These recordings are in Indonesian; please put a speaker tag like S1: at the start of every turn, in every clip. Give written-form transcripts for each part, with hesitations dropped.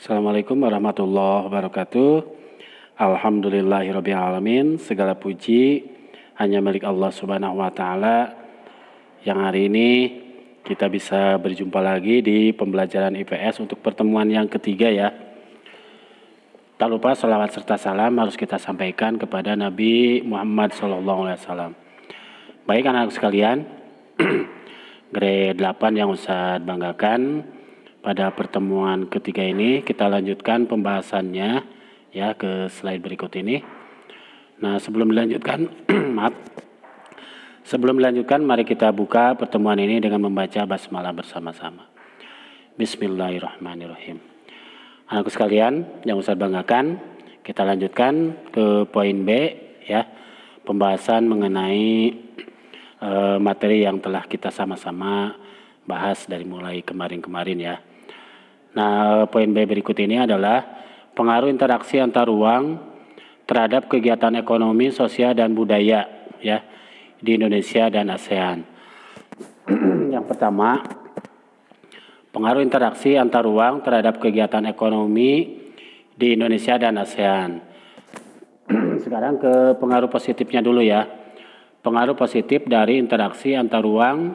S1: Assalamualaikum warahmatullahi wabarakatuh. Alhamdulillahirabbil alamin. Segala puji hanya milik Allah Subhanahu wa taala yang hari ini kita bisa berjumpa lagi di pembelajaran IPS untuk pertemuan yang ketiga ya. Tak lupa salawat serta salam harus kita sampaikan kepada Nabi Muhammad SAW. Baik anak-anak sekalian, grade 8 yang Ustaz banggakan, pada pertemuan ketiga ini kita lanjutkan pembahasannya ya ke slide berikut ini. Nah, sebelum dilanjutkan, mari kita buka pertemuan ini dengan membaca basmalah bersama-sama. Bismillahirrahmanirrahim. Anakku sekalian yang Ustaz banggakan, kita lanjutkan ke poin B ya, pembahasan mengenai materi yang telah kita sama-sama bahas dari mulai kemarin-kemarin ya. Nah, poin B berikut ini adalah pengaruh interaksi antar ruang terhadap kegiatan ekonomi, sosial, dan budaya ya di Indonesia dan ASEAN. Yang pertama, pengaruh interaksi antar ruang terhadap kegiatan ekonomi di Indonesia dan ASEAN. Sekarang ke pengaruh positifnya dulu ya. Pengaruh positif dari interaksi antar ruang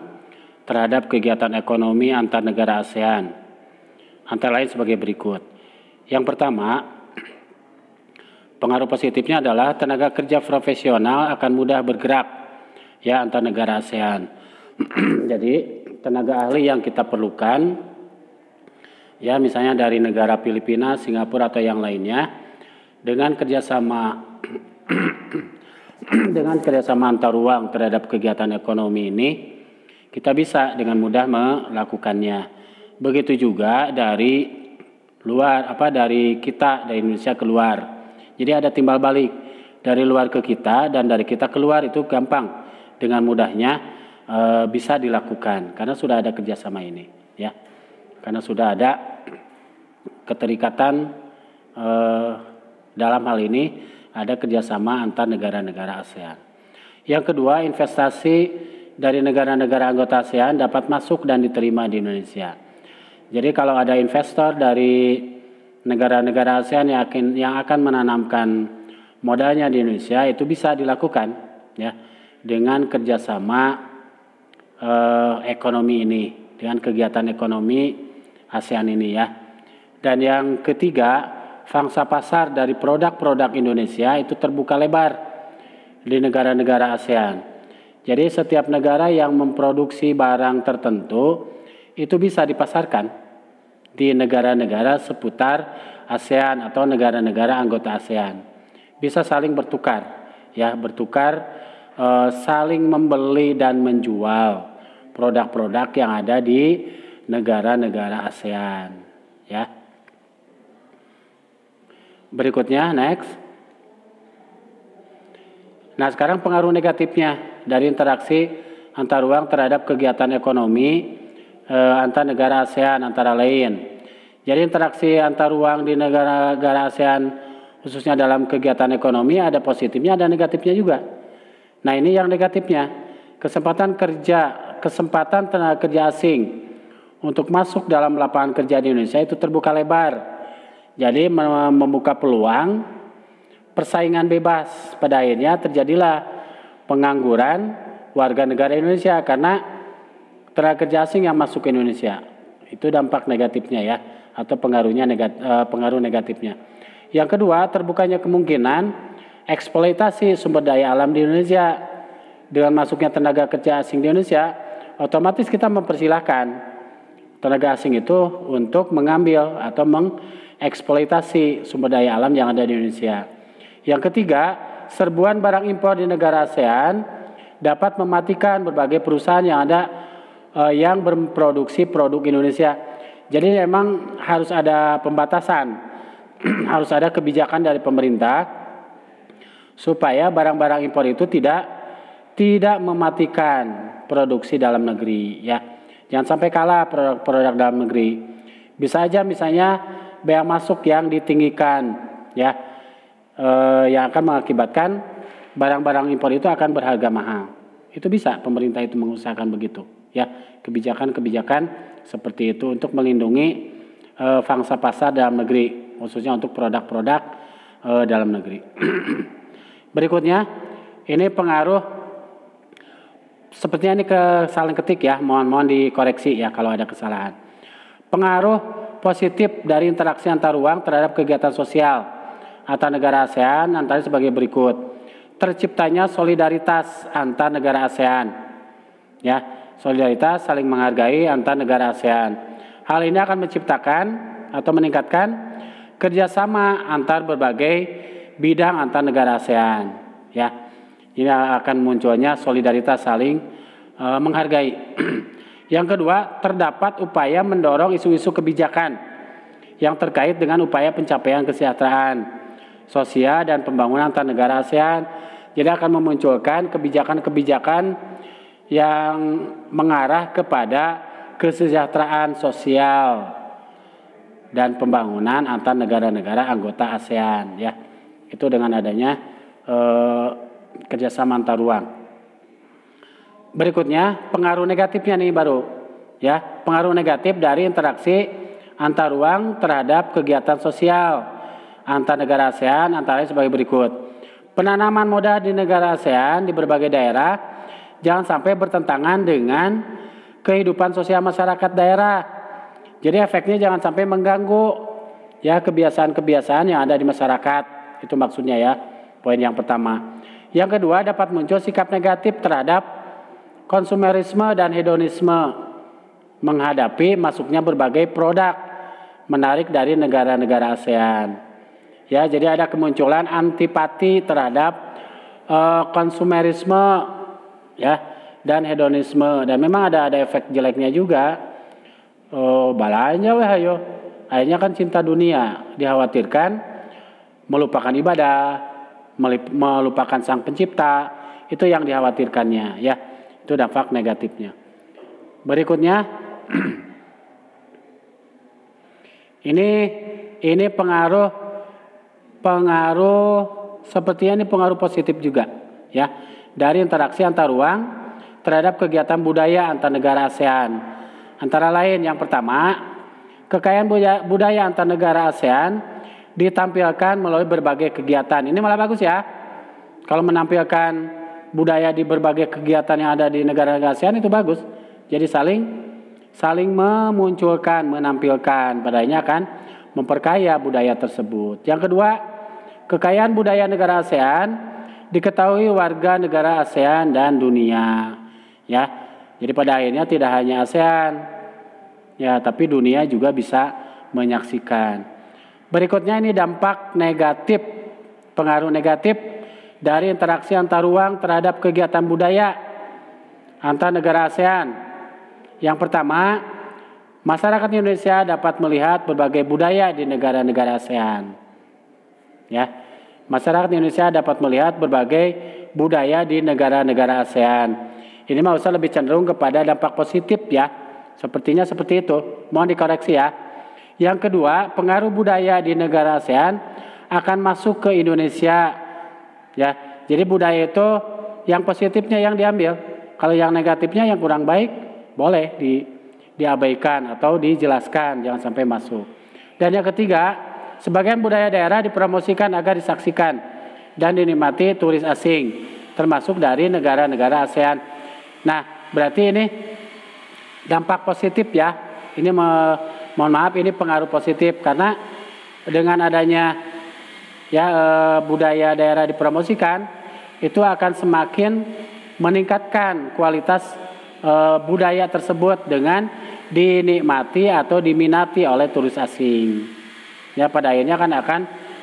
S1: terhadap kegiatan ekonomi antar negara ASEAN. Antara lain sebagai berikut. Yang pertama, pengaruh positifnya adalah tenaga kerja profesional akan mudah bergerak ya antar negara ASEAN. Jadi tenaga ahli yang kita perlukan ya misalnya dari negara Filipina, Singapura atau yang lainnya dengan kerjasama antar ruang terhadap kegiatan ekonomi ini kita bisa dengan mudah melakukannya. Begitu juga dari luar dari kita dari Indonesia keluar. Jadi ada timbal balik dari luar ke kita dan dari kita keluar itu gampang dengan mudahnya bisa dilakukan karena sudah ada kerjasama ini ya. Karena sudah ada keterikatan dalam hal ini ada kerjasama antar negara-negara ASEAN. Yang kedua, investasi dari negara-negara anggota ASEAN dapat masuk dan diterima di Indonesia. Jadi kalau ada investor dari negara-negara ASEAN yang akan menanamkan modalnya di Indonesia itu bisa dilakukan ya dengan kerjasama ekonomi ini, dengan kegiatan ekonomi ASEAN ini ya. Dan yang ketiga, pangsa pasar dari produk-produk Indonesia itu terbuka lebar di negara-negara ASEAN. Jadi setiap negara yang memproduksi barang tertentu itu bisa dipasarkan di negara-negara seputar ASEAN atau negara-negara anggota ASEAN. Bisa saling bertukar, ya saling membeli dan menjual produk-produk yang ada di negara-negara ASEAN. Ya. Berikutnya, next. Nah, sekarang pengaruh negatifnya dari interaksi antar ruang terhadap kegiatan ekonomi antar negara ASEAN antara lain. Jadi interaksi antar ruang di negara-negara ASEAN khususnya dalam kegiatan ekonomi ada positifnya ada negatifnya juga. Nah, ini yang negatifnya. Kesempatan tenaga kerja asing untuk masuk dalam lapangan kerja di Indonesia itu terbuka lebar. Jadi membuka peluang persaingan bebas. Pada akhirnya terjadilah pengangguran warga negara Indonesia karena tenaga kerja asing yang masuk ke Indonesia. Itu dampak negatifnya ya, atau pengaruh negatifnya. Yang kedua, terbukanya kemungkinan eksploitasi sumber daya alam di Indonesia. Dengan masuknya tenaga kerja asing di Indonesia, otomatis kita mempersilahkan tenaga asing itu untuk mengambil atau mengeksploitasi sumber daya alam yang ada di Indonesia. Yang ketiga, serbuan barang impor di negara ASEAN dapat mematikan berbagai perusahaan yang ada yang berproduksi produk Indonesia. Jadi memang harus ada pembatasan, harus ada kebijakan dari pemerintah supaya barang-barang impor itu tidak mematikan produksi dalam negeri ya. Jangan sampai kalah produk-produk dalam negeri. Bisa aja misalnya bea masuk yang ditinggikan ya, yang akan mengakibatkan barang-barang impor itu akan berharga mahal. Itu bisa pemerintah itu mengusahakan begitu. Ya, kebijakan-kebijakan seperti itu untuk melindungi pangsa pasar dalam negeri, khususnya untuk produk-produk dalam negeri. Berikutnya, ini pengaruh, sepertinya ini kesalahan ketik ya, mohon dikoreksi ya kalau ada kesalahan. Pengaruh positif dari interaksi antar ruang terhadap kegiatan sosial antar negara ASEAN antara sebagai berikut. Terciptanya solidaritas antar negara ASEAN. Ya, solidaritas saling menghargai antar negara ASEAN. Hal ini akan menciptakan atau meningkatkan kerjasama antar berbagai bidang antar negara ASEAN. Ya, ini akan munculnya solidaritas saling menghargai. Yang kedua, terdapat upaya mendorong isu-isu kebijakan yang terkait dengan upaya pencapaian kesejahteraan sosial dan pembangunan antar negara ASEAN. Jadi akan memunculkan kebijakan-kebijakan yang mengarah kepada kesejahteraan sosial dan pembangunan antar negara-negara anggota ASEAN ya. Itu dengan adanya kerjasama antar ruang. Berikutnya pengaruh negatifnya nih baru ya, pengaruh negatif dari interaksi antar ruang terhadap kegiatan sosial antar negara ASEAN antara lain sebagai berikut. Penanaman modal di negara ASEAN di berbagai daerah jangan sampai bertentangan dengan kehidupan sosial masyarakat daerah. Jadi efeknya jangan sampai mengganggu ya kebiasaan-kebiasaan yang ada di masyarakat. Itu maksudnya ya, poin yang pertama. Yang kedua, dapat muncul sikap negatif terhadap konsumerisme dan hedonisme menghadapi masuknya berbagai produk menarik dari negara-negara ASEAN. Ya, jadi ada kemunculan antipati terhadap konsumerisme ya dan hedonisme, dan memang ada efek jeleknya juga. Balanya weh ayo. Akhirnya kan cinta dunia dikhawatirkan melupakan ibadah, melupakan sang pencipta, itu yang dikhawatirkannya ya. Itu dampak negatifnya. Berikutnya ini pengaruh sepertinya ini pengaruh positif juga ya dari interaksi antar ruang terhadap kegiatan budaya antar negara ASEAN. Antara lain yang pertama, kekayaan budaya antar negara ASEAN ditampilkan melalui berbagai kegiatan. Ini malah bagus ya. Kalau menampilkan budaya di berbagai kegiatan yang ada di negara-negara ASEAN itu bagus. Jadi saling memunculkan, menampilkan, padanya akan memperkaya budaya tersebut. Yang kedua, kekayaan budaya negara ASEAN diketahui warga negara ASEAN dan dunia. Ya, jadi pada akhirnya tidak hanya ASEAN, ya, tapi dunia juga bisa menyaksikan. Berikutnya ini dampak negatif, pengaruh negatif dari interaksi antar ruang terhadap kegiatan budaya antar negara ASEAN. Yang pertama, masyarakat Indonesia dapat melihat berbagai budaya di negara-negara ASEAN. Ya, masyarakat Indonesia dapat melihat berbagai budaya di negara-negara ASEAN. Ini mah usah lebih cenderung kepada dampak positif ya. Sepertinya seperti itu. Mohon dikoreksi ya. Yang kedua, pengaruh budaya di negara ASEAN akan masuk ke Indonesia. Ya. Jadi budaya itu yang positifnya yang diambil. Kalau yang negatifnya yang kurang baik boleh diabaikan atau dijelaskan, jangan sampai masuk. Dan yang ketiga, sebagian budaya daerah dipromosikan agar disaksikan dan dinikmati turis asing, termasuk dari negara-negara ASEAN. Nah, berarti ini dampak positif ya. Ini mohon maaf, ini pengaruh positif karena dengan adanya ya budaya daerah dipromosikan, itu akan semakin meningkatkan kualitas budaya tersebut dengan dinikmati atau diminati oleh turis asing. Ya, pada akhirnya akan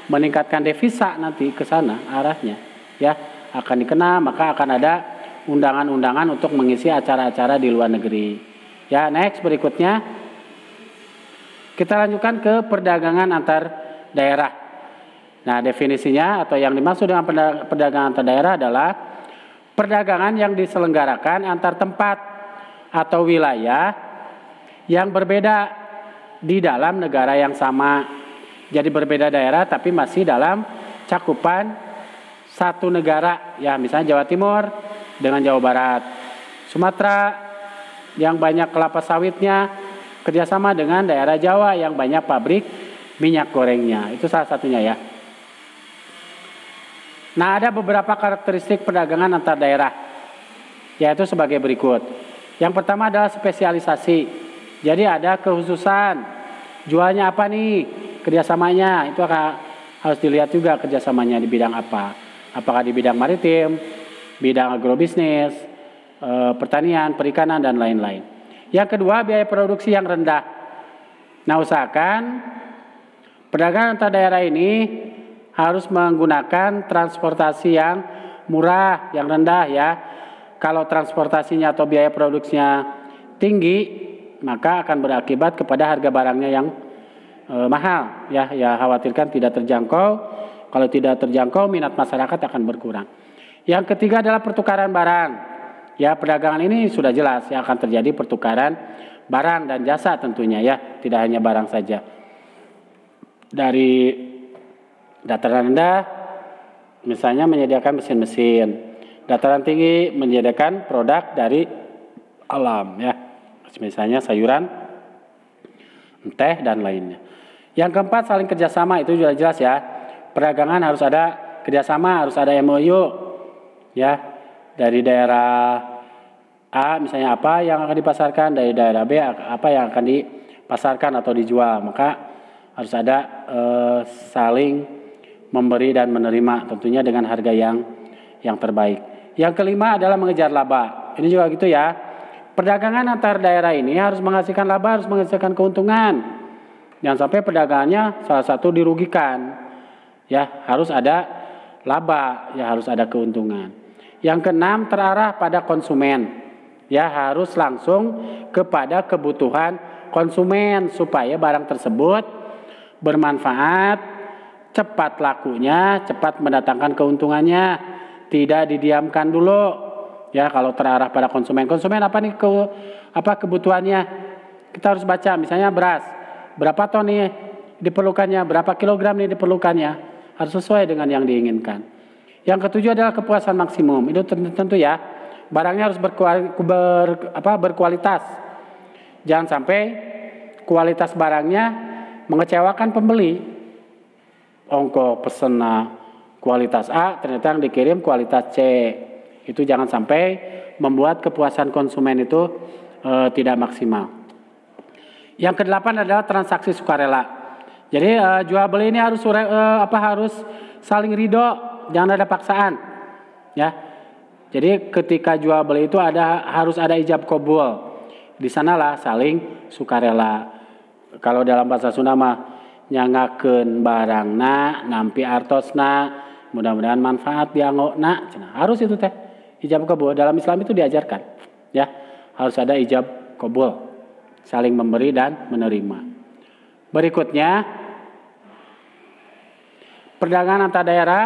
S1: meningkatkan devisa nanti ke sana arahnya. Ya, akan dikenal, maka akan ada undangan-undangan untuk mengisi acara-acara di luar negeri. Ya, next berikutnya kita lanjutkan ke perdagangan antar daerah. Nah, definisinya atau yang dimaksud dengan perdagangan antar daerah adalah perdagangan yang diselenggarakan antar tempat atau wilayah yang berbeda di dalam negara yang sama. Jadi berbeda daerah tapi masih dalam cakupan satu negara. Ya, misalnya Jawa Timur dengan Jawa Barat, Sumatera yang banyak kelapa sawitnya kerjasama dengan daerah Jawa yang banyak pabrik minyak gorengnya. Itu salah satunya ya. Nah, ada beberapa karakteristik perdagangan antar daerah, yaitu sebagai berikut. Yang pertama adalah spesialisasi. Jadi ada kekhususan. Jualnya apa nih? Kerjasamanya. Itu harus dilihat juga kerjasamanya di bidang apa. Apakah di bidang maritim, bidang agrobisnis, pertanian, perikanan, dan lain-lain. Yang kedua, biaya produksi yang rendah. Nah, usahakan perdagangan antar daerah ini harus menggunakan transportasi yang murah, yang rendah ya. Kalau transportasinya atau biaya produksinya tinggi, maka akan berakibat kepada harga barangnya yang mahal ya. Ya, khawatirkan tidak terjangkau. Kalau tidak terjangkau, minat masyarakat akan berkurang. Yang ketiga adalah pertukaran barang. Ya, perdagangan ini sudah jelas ya, akan terjadi pertukaran barang dan jasa tentunya ya, tidak hanya barang saja. Dari dataran rendah misalnya menyediakan mesin-mesin, dataran tinggi menyediakan produk dari alam ya, misalnya sayuran, teh dan lainnya. Yang keempat, saling kerjasama. Itu sudah jelas ya, perdagangan harus ada kerjasama, harus ada MOU ya, dari daerah A misalnya apa yang akan dipasarkan, dari daerah B apa yang akan dipasarkan atau dijual, maka harus ada saling memberi dan menerima, tentunya dengan harga yang terbaik. Yang kelima adalah mengejar laba. Ini juga gitu ya. Perdagangan antar daerah ini harus menghasilkan laba, harus menghasilkan keuntungan. Jangan sampai perdagangannya salah satu dirugikan. Ya, harus ada laba, ya harus ada keuntungan. Yang keenam, terarah pada konsumen. Ya, harus langsung kepada kebutuhan konsumen supaya barang tersebut bermanfaat, cepat lakunya, cepat mendatangkan keuntungannya, tidak didiamkan dulu. Ya, kalau terarah pada konsumen. Konsumen apa nih kebutuhannya? Kita harus baca, misalnya beras. Berapa ton nih diperlukannya, berapa kilogram nih diperlukannya? Harus sesuai dengan yang diinginkan. Yang ketujuh adalah kepuasan maksimum. Itu tentu ya, barangnya harus berkualitas. Jangan sampai kualitas barangnya mengecewakan pembeli. Ongko pesen kualitas A, ternyata yang dikirim kualitas C. Itu jangan sampai membuat kepuasan konsumen itu tidak maksimal. Yang kedelapan adalah transaksi sukarela. Jadi jual beli ini harus harus saling ridho, jangan ada paksaan. Ya. Jadi ketika jual beli itu harus ada ijab qabul. Di sanalah saling sukarela. Kalau dalam bahasa Sunda mah nyangakeun barangna nampi artosna, mudah-mudahan manfaat dianggona. Harus itu teh ijab qabul. Dalam Islam itu diajarkan ya, harus ada ijab qabul, saling memberi dan menerima. Berikutnya, perdagangan antar daerah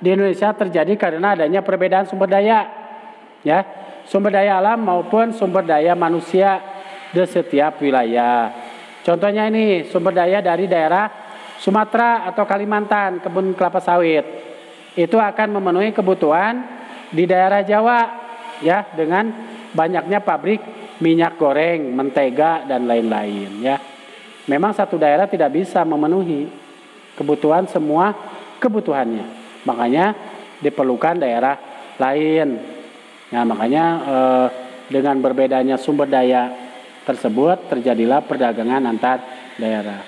S1: di Indonesia terjadi karena adanya perbedaan sumber daya ya, sumber daya alam maupun sumber daya manusia di setiap wilayah. Contohnya ini sumber daya dari daerah Sumatera atau Kalimantan, kebun kelapa sawit. Itu akan memenuhi kebutuhan di daerah Jawa ya, dengan banyaknya pabrik minyak goreng, mentega dan lain-lain ya. Memang satu daerah tidak bisa memenuhi kebutuhan semua kebutuhannya. Makanya diperlukan daerah lain. Nah, makanya dengan berbedanya sumber daya tersebut terjadilah perdagangan antar daerah.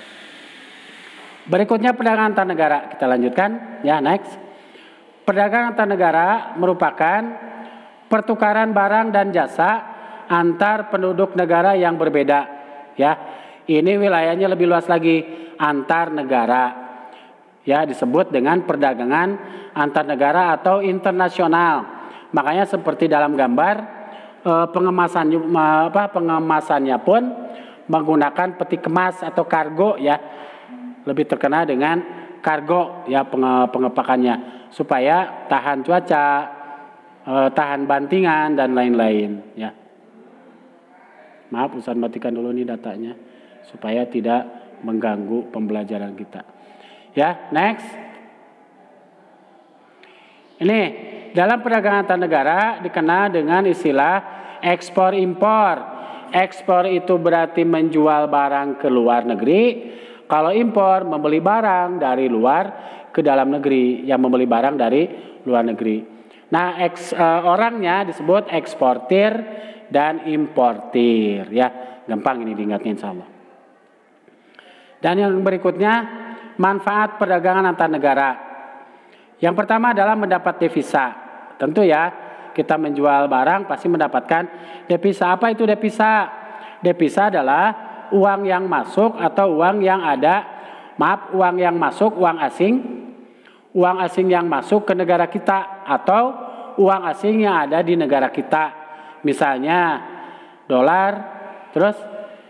S1: Berikutnya perdagangan antar negara. Kita lanjutkan ya, next. Perdagangan antar negara merupakan pertukaran barang dan jasa antar penduduk negara yang berbeda ya. Ini wilayahnya lebih luas lagi, antar negara. Ya, disebut dengan perdagangan antar negara atau internasional. Makanya seperti dalam gambar pengemasannya pun menggunakan peti kemas atau kargo ya, lebih terkenal dengan kargo ya pengepakannya, supaya tahan cuaca, tahan bantingan dan lain-lain ya. Maaf, Ustaz matikan dulu nih datanya supaya tidak mengganggu pembelajaran kita. Ya, next. Ini dalam perdagangan antar negara dikenal dengan istilah ekspor impor. Ekspor itu berarti menjual barang ke luar negeri. Kalau impor membeli barang dari luar ke dalam negeri, yang membeli barang dari luar negeri. Nah, orangnya disebut eksportir dan importir, ya. Gampang ini diingatnya insya Allah. Dan yang berikutnya, manfaat perdagangan antar negara. Yang pertama adalah mendapat devisa. Tentu ya, kita menjual barang pasti mendapatkan devisa. Apa itu devisa? Devisa adalah uang yang masuk atau uang yang ada, uang yang masuk, uang asing yang masuk ke negara kita atau uang asing yang ada di negara kita. Misalnya dolar, terus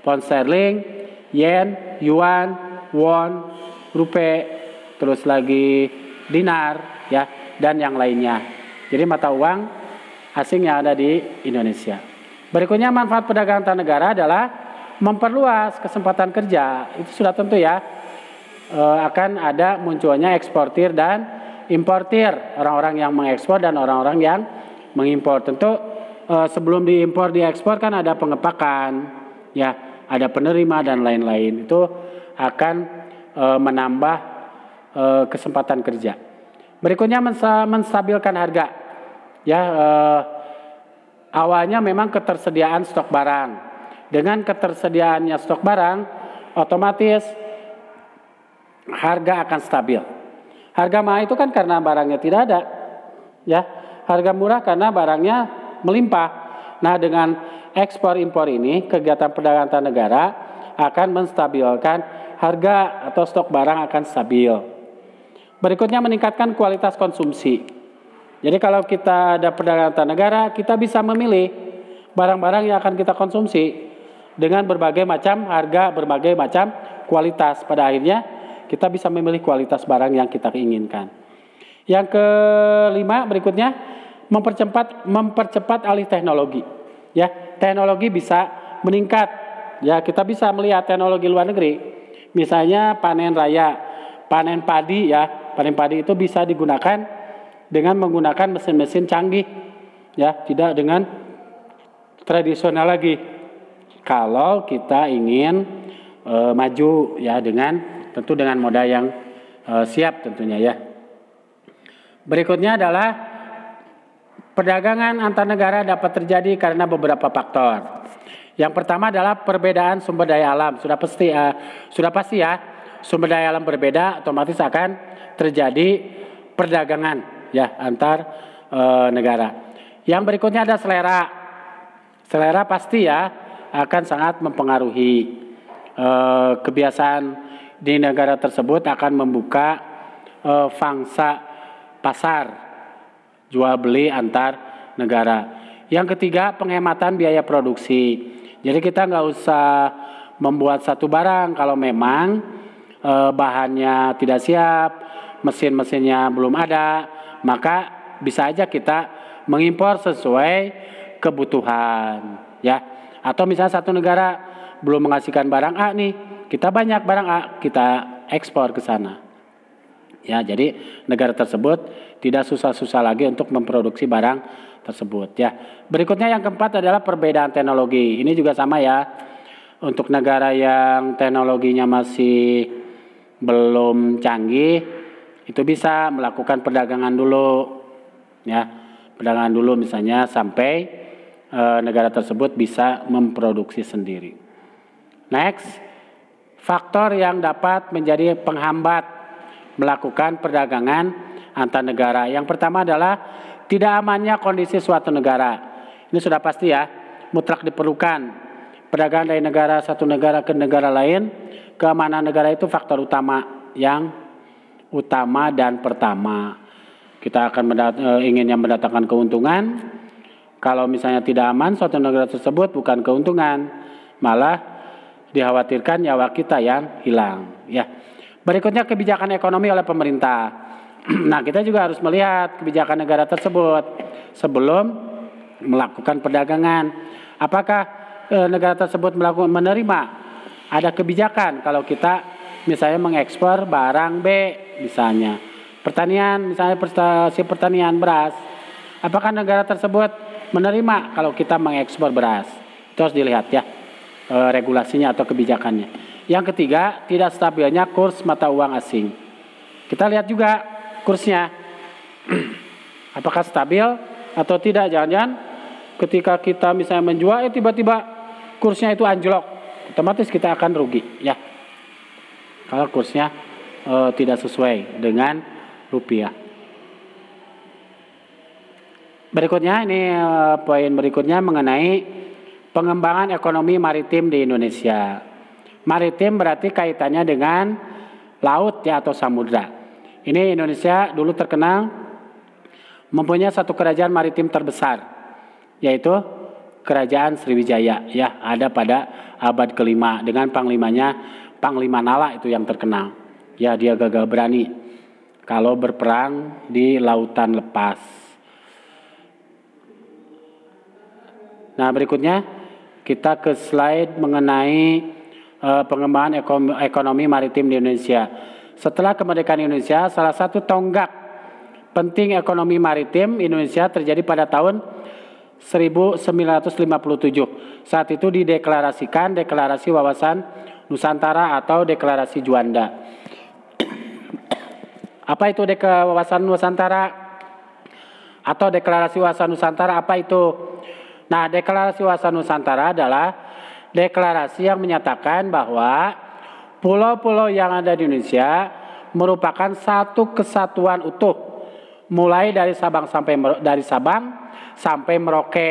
S1: pound sterling, yen, yuan, won, rupiah, terus lagi dinar, ya, dan yang lainnya. Jadi mata uang asing yang ada di Indonesia. Berikutnya manfaat perdagangan antar negara adalah memperluas kesempatan kerja. Itu sudah tentu ya, akan ada munculnya eksportir dan importir, orang-orang yang mengekspor dan orang-orang yang mengimpor. Tentu sebelum diimpor diekspor kan ada pengepakan, ya, ada penerima dan lain-lain. Itu akan menambah kesempatan kerja. Berikutnya menstabilkan harga. Ya, awalnya memang ketersediaan stok barang. Dengan ketersediaannya stok barang, otomatis harga akan stabil. Harga mahal itu kan karena barangnya tidak ada, ya. Harga murah karena barangnya melimpah. Nah, dengan ekspor impor ini, kegiatan perdagangan antar negara akan menstabilkan harga atau stok barang akan stabil. Berikutnya meningkatkan kualitas konsumsi. Jadi kalau kita ada perdagangan antar negara, kita bisa memilih barang-barang yang akan kita konsumsi dengan berbagai macam harga, berbagai macam kualitas. Pada akhirnya kita bisa memilih kualitas barang yang kita inginkan. Yang kelima berikutnya mempercepat alih teknologi. Ya, teknologi bisa meningkat. Ya, kita bisa melihat teknologi luar negeri. Misalnya panen raya, panen padi, ya. Panen padi itu bisa digunakan dengan menggunakan mesin-mesin canggih. Ya, tidak dengan tradisional lagi. Kalau kita ingin maju, ya, tentu dengan modal yang siap tentunya, ya. Berikutnya adalah perdagangan antar negara dapat terjadi karena beberapa faktor. Yang pertama adalah perbedaan sumber daya alam. Sudah pasti ya, sumber daya alam berbeda, otomatis akan terjadi perdagangan, ya, antar negara. Yang berikutnya ada selera. Selera pasti ya akan sangat mempengaruhi. Kebiasaan di negara tersebut akan membuka pangsa pasar jual beli antar negara. Yang ketiga, penghematan biaya produksi. Jadi kita nggak usah membuat satu barang kalau memang bahannya tidak siap, mesin-mesinnya belum ada, maka bisa aja kita mengimpor sesuai kebutuhan, ya. Atau misalnya satu negara belum menghasilkan barang A nih, kita banyak barang A, kita ekspor ke sana. Ya, jadi negara tersebut tidak susah-susah lagi untuk memproduksi barang tersebut, ya. Berikutnya yang keempat adalah perbedaan teknologi. Ini juga sama ya. Untuk negara yang teknologinya masih belum canggih, itu bisa melakukan perdagangan dulu, ya. Perdagangan dulu misalnya sampai negara tersebut bisa memproduksi sendiri. Next, faktor yang dapat menjadi penghambat melakukan perdagangan antar negara. Yang pertama adalah tidak amannya kondisi suatu negara. Ini sudah pasti ya, mutlak diperlukan. Perdagangan dari negara satu negara ke negara lain, keamanan negara itu faktor utama, yang utama dan pertama. Kita akan inginnya mendatangkan keuntungan. Kalau misalnya tidak aman suatu negara tersebut, bukan keuntungan, malah dikhawatirkan nyawa kita yang hilang, ya. Berikutnya kebijakan ekonomi oleh pemerintah. Nah, kita juga harus melihat kebijakan negara tersebut sebelum melakukan perdagangan. Apakah negara tersebut menerima ada kebijakan kalau kita misalnya mengekspor barang B, misalnya pertanian, misalnya pertanian beras. Apakah negara tersebut menerima kalau kita mengekspor beras? Itu harus dilihat ya, regulasinya atau kebijakannya. Yang ketiga, tidak stabilnya kurs mata uang asing. Kita lihat juga kursnya, apakah stabil atau tidak. Jangan-jangan ketika kita misalnya menjual, tiba-tiba kursnya itu anjlok, otomatis kita akan rugi ya. Kalau kursnya tidak sesuai dengan rupiah. Berikutnya ini poin berikutnya mengenai pengembangan ekonomi maritim di Indonesia. Maritim berarti kaitannya dengan laut ya atau samudra. Ini Indonesia dulu terkenal mempunyai satu kerajaan maritim terbesar, yaitu Kerajaan Sriwijaya ya, ada pada abad ke-5 dengan panglimanya Panglima Nala itu yang terkenal. Ya, dia gagah berani kalau berperang di lautan lepas. Nah, berikutnya kita ke slide mengenai pengembangan ekonomi maritim di Indonesia. Setelah kemerdekaan Indonesia, salah satu tonggak penting ekonomi maritim Indonesia terjadi pada tahun 1957. Saat itu dideklarasikan Deklarasi Wawasan Nusantara atau Deklarasi Juanda. Apa itu Wawasan Nusantara atau Deklarasi Wawasan Nusantara? Apa itu? Nah, Deklarasi Wawasan Nusantara adalah deklarasi yang menyatakan bahwa pulau-pulau yang ada di Indonesia merupakan satu kesatuan utuh, mulai dari Sabang sampai Merauke.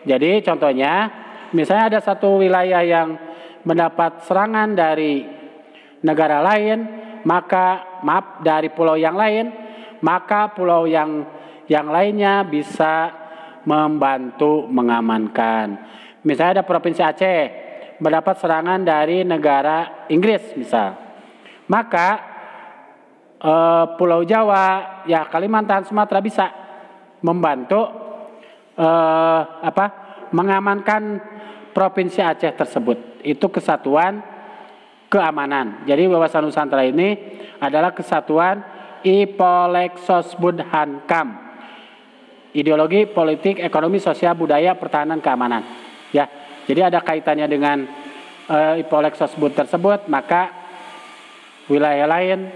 S1: Jadi contohnya, misalnya ada satu wilayah yang mendapat serangan dari negara lain, dari pulau yang lain, maka pulau yang lainnya bisa membantu mengamankan. Misalnya ada Provinsi Aceh mendapat serangan dari negara Inggris misal, maka Pulau Jawa, ya Kalimantan, Sumatera bisa membantu mengamankan Provinsi Aceh tersebut. Itu kesatuan keamanan. Jadi Wawasan Nusantara ini adalah kesatuan Ipolexosbud Hankam. Ideologi, politik, ekonomi, sosial, budaya, pertahanan, keamanan. Ya, jadi ada kaitannya dengan Ipolexosbud tersebut, maka wilayah lain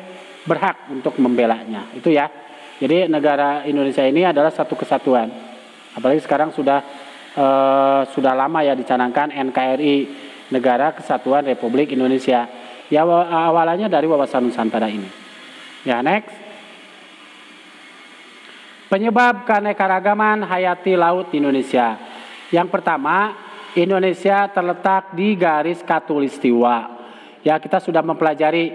S1: berhak untuk membelanya. Itu ya. Jadi negara Indonesia ini adalah satu kesatuan. Apalagi sekarang sudah lama ya dicanangkan NKRI, Negara Kesatuan Republik Indonesia. Ya, awalannya dari Wawasan Nusantara ini. Ya, next. Penyebab keanekaragaman hayati laut di Indonesia. Yang pertama, Indonesia terletak di garis khatulistiwa. Ya, kita sudah mempelajari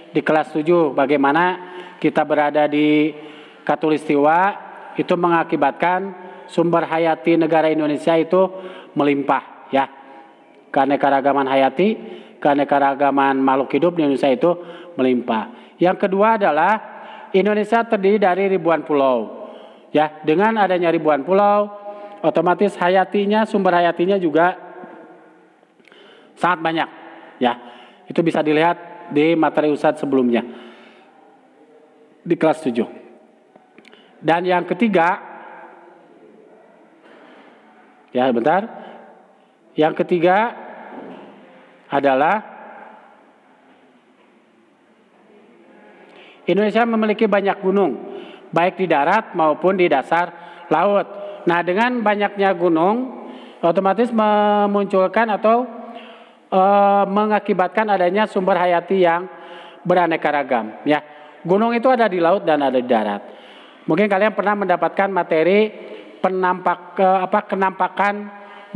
S1: di kelas 7 bagaimana kita berada di khatulistiwa, itu mengakibatkan sumber hayati negara Indonesia itu melimpah ya. Keanekaragaman hayati, keanekaragaman makhluk hidup di Indonesia itu melimpah. Yang kedua adalah Indonesia terdiri dari ribuan pulau. Ya, dengan adanya ribuan pulau, otomatis sumber hayatinya juga sangat banyak. Ya, itu bisa dilihat di materi Ustadz sebelumnya di kelas 7. Dan yang ketiga, ya bentar. Yang ketiga adalah Indonesia memiliki banyak gunung, baik di darat maupun di dasar laut. Nah, dengan banyaknya gunung, otomatis memunculkan atau mengakibatkan adanya sumber hayati yang beraneka ragam. Ya, gunung itu ada di laut dan ada di darat. Mungkin kalian pernah mendapatkan materi kenampakan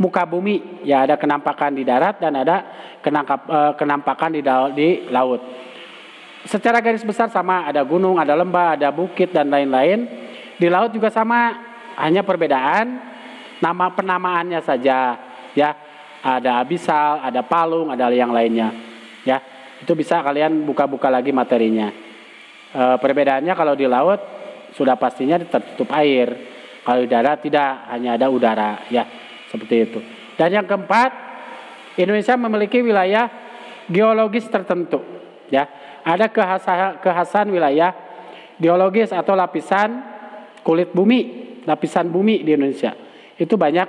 S1: muka bumi. Ya, ada kenampakan di darat dan ada kenampakan di laut. Secara garis besar sama, ada gunung, ada lembah, ada bukit dan lain-lain. Di laut juga sama, hanya perbedaan nama penamaannya saja. Ya, ada abisal, ada palung, ada yang lainnya. Ya, itu bisa kalian buka-buka lagi materinya. Perbedaannya kalau di laut sudah pastinya tertutup air, kalau di darat tidak, hanya ada udara. Ya, seperti itu. Dan yang keempat, Indonesia memiliki wilayah geologis tertentu. Ya, ada kekhasan wilayah geologis atau lapisan kulit bumi, lapisan bumi di Indonesia. Itu banyak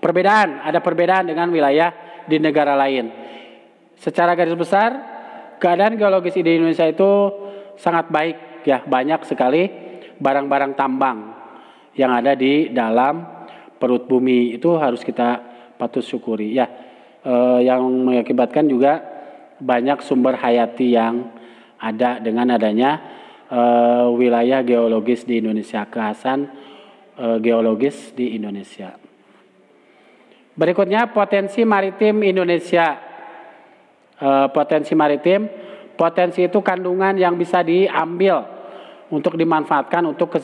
S1: Ada perbedaan dengan wilayah di negara lain. Secara garis besar, keadaan geologis di Indonesia itu sangat baik ya, banyak sekali barang-barang tambang yang ada di dalam perut bumi, itu harus kita patut syukuri ya. Yang mengakibatkan juga banyak sumber hayati yang ada dengan adanya wilayah geologis di Indonesia, kekhasan geologis di Indonesia. Berikutnya potensi maritim Indonesia. Potensi maritim, potensi itu kandungan yang bisa diambil untuk dimanfaatkan untuk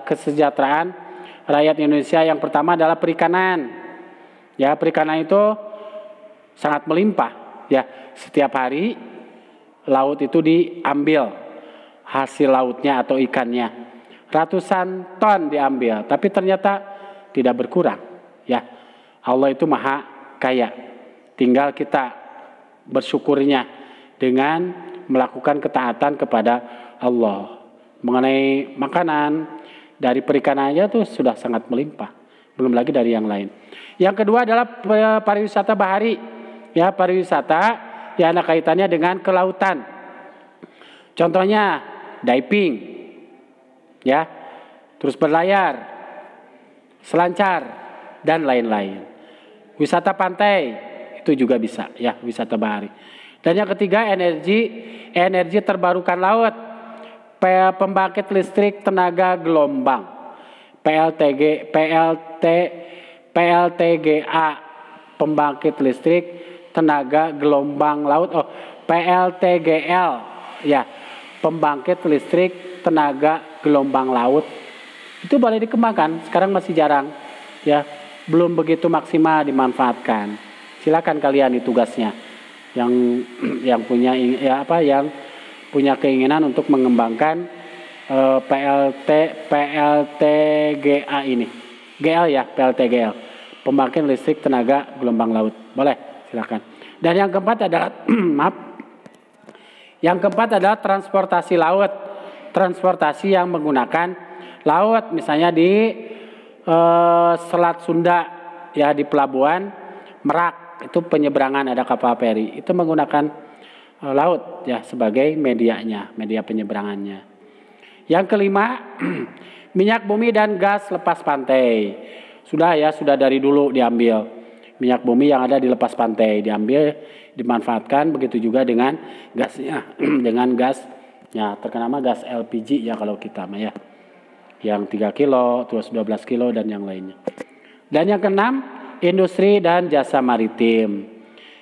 S1: kesejahteraan rakyat Indonesia. Yang pertama adalah perikanan. Ya, perikanan itu sangat melimpah. Ya, setiap hari laut itu diambil hasil lautnya atau ikannya. Ratusan ton diambil, tapi ternyata tidak berkurang. Ya, Allah itu maha kaya. Tinggal kita bersyukurnya dengan melakukan ketaatan kepada Allah. Mengenai makanan dari perikanan aja tuh sudah sangat melimpah, belum lagi dari yang lain. Yang kedua adalah pariwisata bahari. Ya, pariwisata yang ada kaitannya dengan kelautan. Contohnya diving, ya, terus berlayar, selancar, dan lain-lain. Wisata pantai itu juga bisa, ya, wisata bahari. Dan yang ketiga energi terbarukan laut, pembangkit listrik tenaga gelombang, PLTGA, pembangkit listrik tenaga gelombang laut, PLTGL, ya, pembangkit listrik tenaga gelombang laut. Itu boleh dikembangkan, sekarang masih jarang, ya, belum begitu maksimal dimanfaatkan. Silakan kalian, itu tugasnya yang punya yang punya keinginan untuk mengembangkan PLTGA ini. GL ya, PLTGL. Pembangkit listrik tenaga gelombang laut. Boleh, silakan. Dan yang keempat adalah Yang keempat adalah transportasi laut. Transportasi yang menggunakan laut, misalnya di Selat Sunda, ya, di pelabuhan Merak, itu penyeberangan ada kapal feri, itu menggunakan laut ya sebagai medianya, media penyeberangannya. Yang kelima, minyak bumi dan gas lepas pantai. Sudah dari dulu diambil. Minyak bumi yang ada di lepas pantai diambil, dimanfaatkan, begitu juga dengan gasnya, dengan gas ya, terkenal gas LPG ya kalau kita mah ya. Yang 3 kilo, terus 12 kilo dan yang lainnya. Dan yang keenam, industri dan jasa maritim.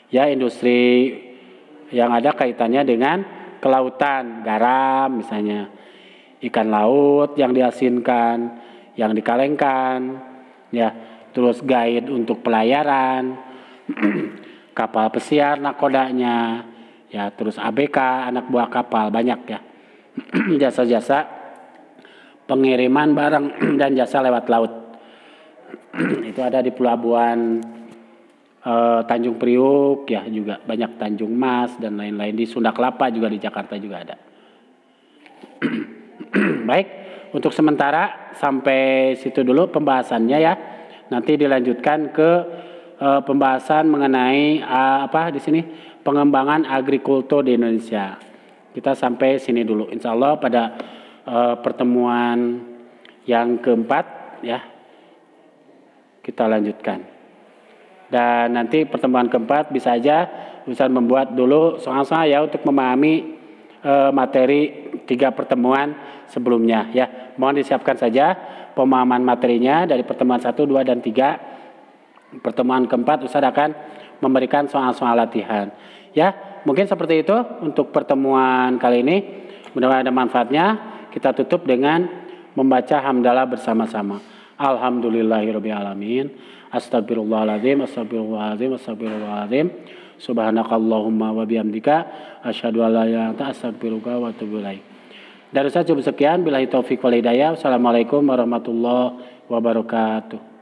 S1: Ya, industri yang ada kaitannya dengan kelautan, garam misalnya, ikan laut yang diasinkan, yang dikalengkan, ya, terus guide untuk pelayaran, kapal pesiar nakodanya, ya, terus ABK, anak buah kapal, banyak ya. Jasa-jasa pengiriman barang dan jasa lewat laut. Itu ada di pelabuhan Tanjung Priuk ya, juga banyak, Tanjung Mas dan lain-lain, di Sunda Kelapa juga, di Jakarta juga ada. Baik, untuk sementara sampai situ dulu pembahasannya ya. Nanti dilanjutkan ke pembahasan mengenai di sini pengembangan agrikultur di Indonesia. Kita sampai sini dulu. Insya Allah pada pertemuan yang keempat ya kita lanjutkan. Dan nanti pertemuan keempat bisa aja Ustaz membuat dulu soal-soal ya untuk memahami materi 3 pertemuan sebelumnya ya. Mohon disiapkan saja pemahaman materinya dari pertemuan 1, 2 dan 3. Pertemuan keempat Ustaz akan memberikan soal-soal latihan. Ya, mungkin seperti itu untuk pertemuan kali ini. Mudah-mudahan ada manfaatnya. Kita tutup dengan membaca hamdalah bersama-sama. Alhamdulillahirabbil alamin. Astagfirullahaladzim, astagfirullahaladzim, astagfirullahaladzim. Subhanakallahumma wa bihamdika asyhadu an la ilaha illa anta astaghfiruka wa atubu ilaik. Dari saya cukup sekian, billahi taufik wal hidayah. Wassalamualaikum warahmatullahi wabarakatuh.